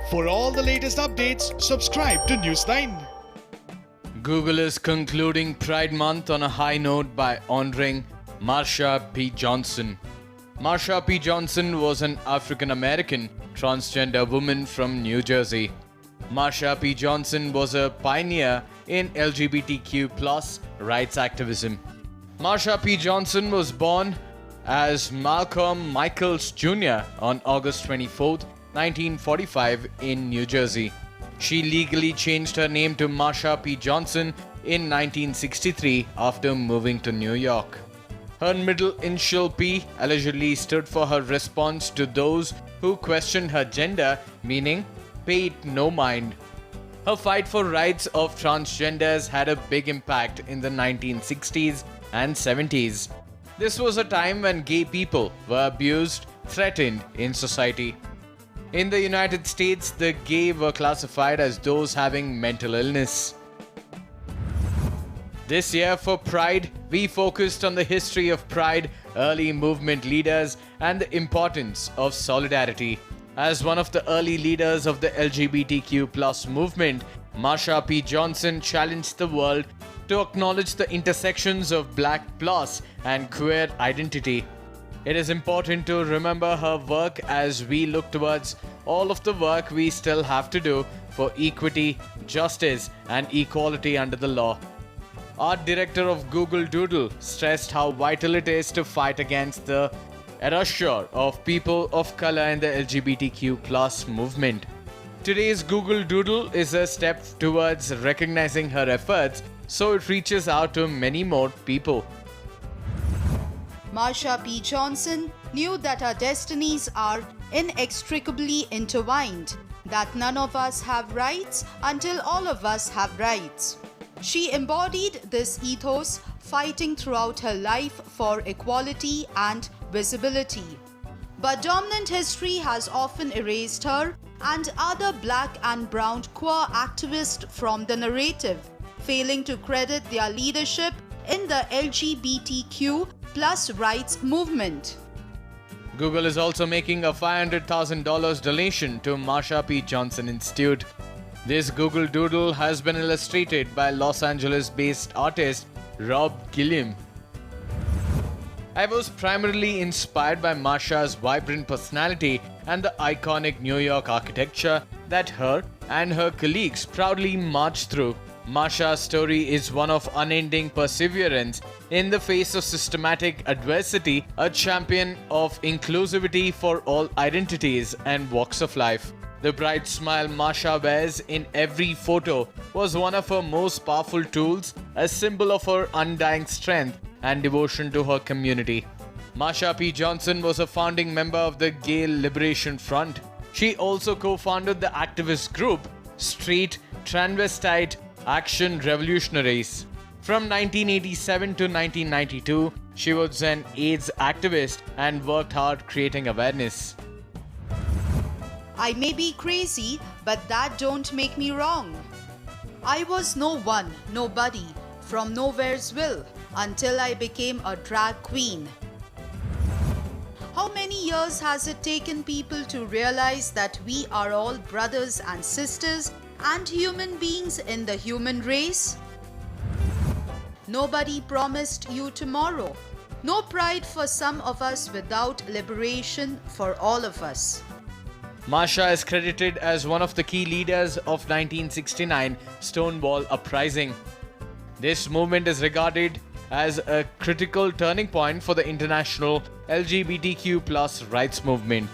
For all the latest updates, subscribe to Newsline. Google is concluding Pride Month on a high note by honoring Marsha P. Johnson. Marsha P. Johnson was an African-American transgender woman from New Jersey. Marsha P. Johnson was a pioneer in LGBTQ+ rights activism. Marsha P. Johnson was born as Malcolm Michaels Jr. on August 24, 1945 in New Jersey. She legally changed her name to Marsha P. Johnson in 1963 after moving to New York. Her middle initial P allegedly stood for her response to those who questioned her gender, meaning pay it no mind. Her fight for rights of transgenders had a big impact in the 1960s and 70s. This was a time when gay people were abused, threatened in society. In the United States, the gay were classified as those having mental illness. This year for Pride, we focused on the history of Pride, early movement leaders, and the importance of solidarity. As one of the early leaders of the LGBTQ+ movement, Marsha P. Johnson challenged the world to acknowledge the intersections of Black plus and queer identity. It is important to remember her work as we look towards all of the work we still have to do for equity, justice, and equality under the law. Art director of Google Doodle stressed how vital it is to fight against the erasure of people of color in the LGBTQ+ movement. Today's Google Doodle is a step towards recognizing her efforts so it reaches out to many more people. Marsha P. Johnson knew that our destinies are inextricably intertwined, that none of us have rights until all of us have rights. She embodied this ethos, fighting throughout her life for equality and visibility. But dominant history has often erased her and other black and brown queer activists from the narrative, failing to credit their leadership in the LGBTQ+ rights movement. Google is also making a $500,000 donation to Marsha P. Johnson Institute. This Google Doodle has been illustrated by Los Angeles-based artist Rob Gilliam. I was primarily inspired by Marsha's vibrant personality and the iconic New York architecture that her and her colleagues proudly marched through. Marsha's story is one of unending perseverance in the face of systematic adversity, a champion of inclusivity for all identities and walks of life. The bright smile Marsha wears in every photo was one of her most powerful tools, a symbol of her undying strength and devotion to her community. Marsha P. Johnson was a founding member of the Gay Liberation Front. She also co-founded the activist group Street Transvestite Action Revolutionaries. From 1987 to 1992, she was an AIDS activist and worked hard creating awareness. I may be crazy, but that don't make me wrong. I was no one, nobody, from nowheresville until I became a drag queen. How many years has it taken people to realize that we are all brothers and sisters and human beings in the human race? Nobody promised you tomorrow. No pride for some of us without liberation for all of us. Marsha is credited as one of the key leaders of 1969 Stonewall Uprising. This movement is regarded as a critical turning point for the international LGBTQ+ rights movement.